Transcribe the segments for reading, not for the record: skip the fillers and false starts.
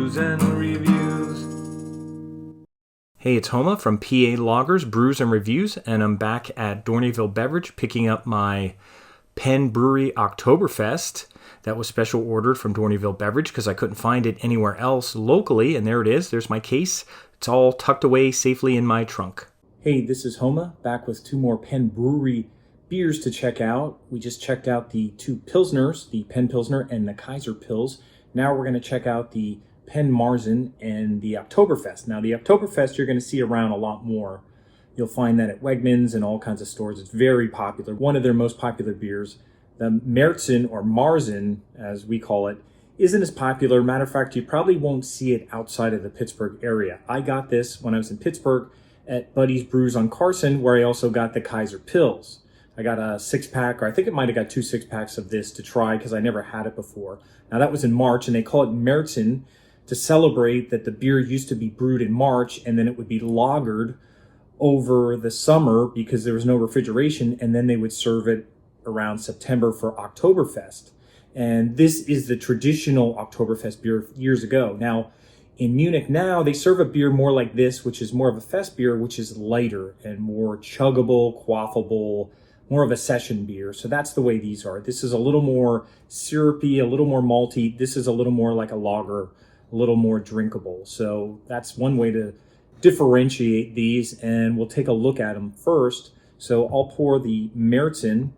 brews and reviews. Hey, it's Homa from PA Loggers, Brews and Reviews, and I'm back at Dorneyville Beverage picking up my Penn Brewery Oktoberfest. That was special ordered from Dorneyville Beverage because I couldn't find it anywhere else locally, and there it is. There's my case. It's all tucked away safely in my trunk. Hey, this is Homa, back with two more Penn Brewery beers to check out. We just checked out the two Pilsners, the Penn Pilsner and the Kaiser Pils. Now we're going to check out the Penn Marzen and the Oktoberfest. Now the Oktoberfest you're going to see around a lot more. You'll find that at Wegmans and all kinds of stores. It's very popular, one of their most popular beers. The Marzen, or Marzen as we call it, isn't as popular. Matter of fact, you probably won't see it outside of the Pittsburgh area. I got this when I was in Pittsburgh at Buddy's Brews on Carson, where I also got the Kaiser Pils. I got a 6-pack, or I think it might have got 2 6-packs of this to try because I never had it before. Now that was in March, and they call it Marzen to celebrate that the beer used to be brewed in March and then it would be lagered over the summer because there was no refrigeration, and then they would serve it around September for Oktoberfest. And this is the traditional Oktoberfest beer years ago. Now, in Munich now, they serve a beer more like this, which is more of a fest beer, which is lighter and more chuggable, quaffable, more of a session beer. So that's the way these are. This is a little more syrupy, a little more malty. This is a little more like a lager, a little more drinkable. So that's one way to differentiate these, and we'll take a look at them first. So I'll pour the Marzen.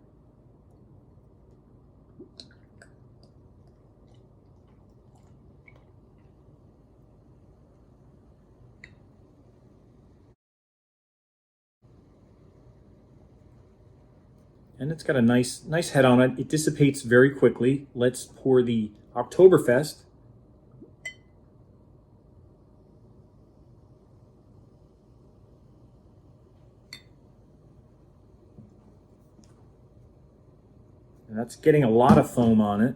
And it's got a nice head on it. It dissipates very quickly. Let's pour the Oktoberfest. And that's getting a lot of foam on it.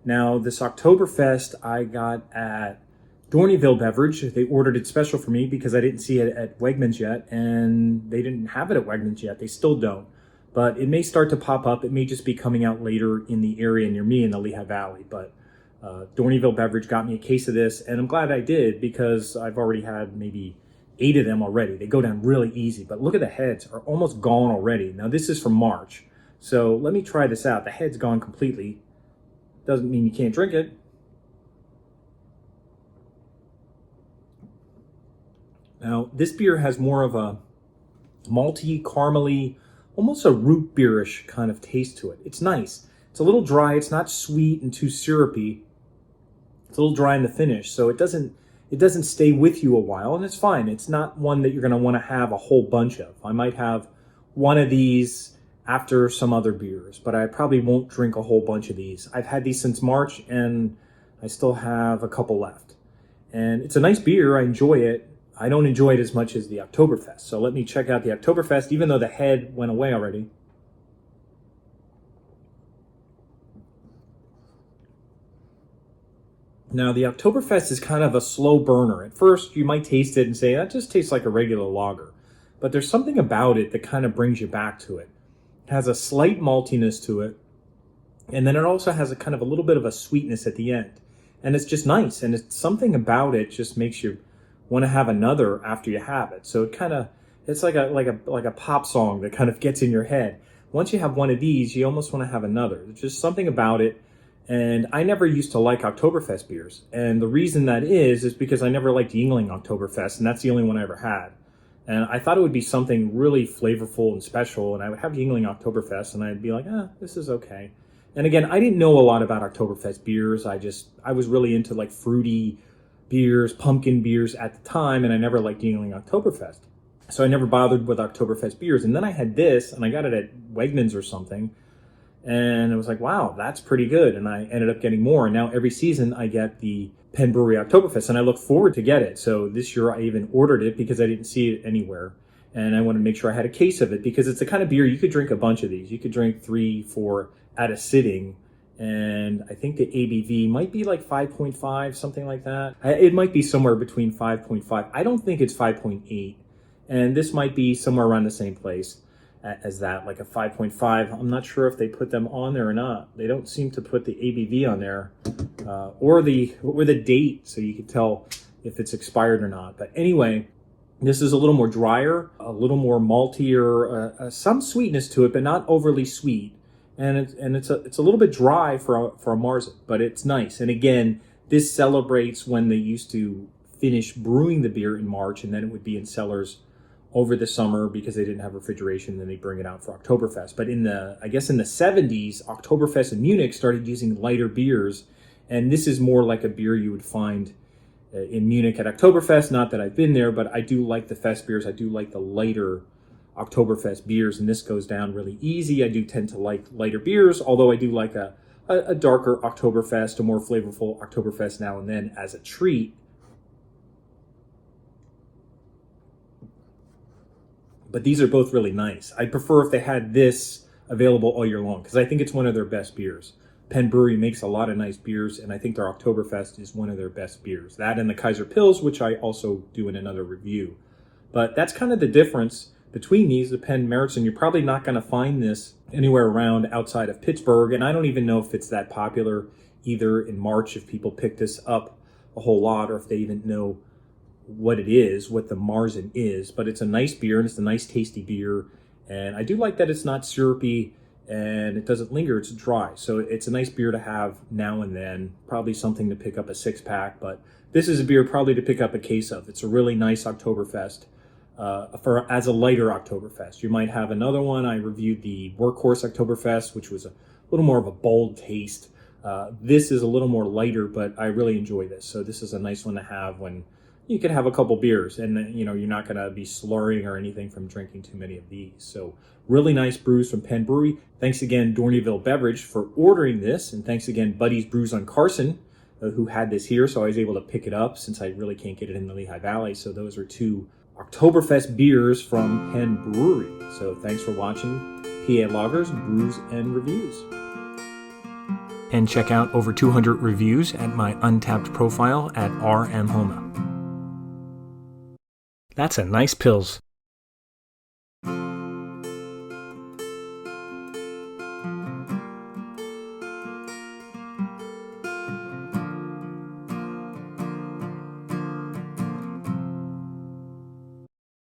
Now, this Oktoberfest I got at Dorneyville Beverage. They ordered it special for me because I didn't see it at Wegmans yet, and they didn't have it at Wegmans yet. They still don't. But it may start to pop up. It may just be coming out later in the area near me in the Lehigh Valley. But Dorneyville Beverage got me a case of this, and I'm glad I did because I've already had maybe 8 of them already. They go down really easy, but look at the heads are almost gone already. Now this is from March, so let me try this out. The head's gone completely. Doesn't mean you can't drink it. Now this beer has more of a malty, caramely, almost a root beerish kind of taste to it. It's nice. It's a little dry. It's not sweet and too syrupy. It's a little dry in the finish, so it doesn't stay with you a while, and it's fine. It's not one that you're going to want to have a whole bunch of. I might have one of these after some other beers, but I probably won't drink a whole bunch of these. I've had these since March, and I still have a couple left. And it's a nice beer. I enjoy it. I don't enjoy it as much as the Oktoberfest. So let me check out the Oktoberfest, even though the head went away already. Now, the Oktoberfest is kind of a slow burner. At first, you might taste it and say, that just tastes like a regular lager. But there's something about it that kind of brings you back to it. It has a slight maltiness to it. And then it also has a kind of a little bit of a sweetness at the end. And it's just nice. And it's something about it just makes you want to have another after you have it. So it's like a pop song that kind of gets in your head. Once you have one of these, you almost want to have another. There's just something about it. And I never used to like Oktoberfest beers. And the reason that is because I never liked Yuengling Oktoberfest, and that's the only one I ever had. And I thought it would be something really flavorful and special, and I would have Yuengling Oktoberfest, and I'd be like, this is okay. And again, I didn't know a lot about Oktoberfest beers. I was really into like fruity beers, pumpkin beers at the time, and I never liked Yuengling Oktoberfest. So I never bothered with Oktoberfest beers. And then I had this, and I got it at Wegmans or something, and I was like, wow, that's pretty good. And I ended up getting more, and now every season I get the Penn Brewery Oktoberfest, and I look forward to get it. So this year I even ordered it because I didn't see it anywhere, and I wanted to make sure I had a case of it because it's the kind of beer you could drink a bunch of these. You could drink 3, 4 at a sitting. And I think the ABV might be like 5.5, something like that. It might be somewhere between 5.5. I don't think it's 5.8. And this might be somewhere around the same place. as that, like a 5.5. I'm not sure if they put them on there or not. They don't seem to put the ABV on there, or the date, so you can tell if it's expired or not. But anyway, this is a little more drier, a little more maltier, some sweetness to it, but not overly sweet. And it's a little bit dry for a Marzen, but it's nice. And again, this celebrates when they used to finish brewing the beer in March, and then it would be in cellars over the summer because they didn't have refrigeration. Then they bring it out for Oktoberfest. But I guess in the 70s, Oktoberfest in Munich started using lighter beers, and this is more like a beer you would find in Munich at Oktoberfest. Not that I've been there, but I do like the fest beers. I do like the lighter Oktoberfest beers, and this goes down really easy. I do tend to like lighter beers, although I do like a darker Oktoberfest, a more flavorful Oktoberfest now and then as a treat. But these are both really nice. I prefer if they had this available all year long, because I think it's one of their best beers. Penn Brewery makes a lot of nice beers, and I think their Oktoberfest is one of their best beers. That and the Kaiser Pils, which I also do in another review. But that's kind of the difference between these, the Penn Marzen. You're probably not going to find this anywhere around outside of Pittsburgh, and I don't even know if it's that popular either in March, if people pick this up a whole lot, or if they even know what it is, what the Marzen is. But it's a nice beer, and it's a nice tasty beer, and I do like that it's not syrupy and it doesn't linger. It's dry, so it's a nice beer to have now and then. Probably something to pick up a 6-pack, but this is a beer probably to pick up a case of. It's a really nice Oktoberfest. As a lighter Oktoberfest. You might have another one. I reviewed the Workhorse Oktoberfest, which was a little more of a bold taste. This is a little more lighter, but I really enjoy this. So this is a nice one to have when you can have a couple beers, and you're not going to be slurring or anything from drinking too many of these. So really nice brews from Penn Brewery. Thanks again, Dorneyville Beverage, for ordering this, and thanks again, Buddy's Brews on Carson, who had this here, so I was able to pick it up since I really can't get it in the Lehigh Valley. So those are two Oktoberfest beers from Penn Brewery. So thanks for watching PA Lagers, Brews, and Reviews. And check out over 200 reviews at my Untapped profile at RM Homa. That's a nice Pils.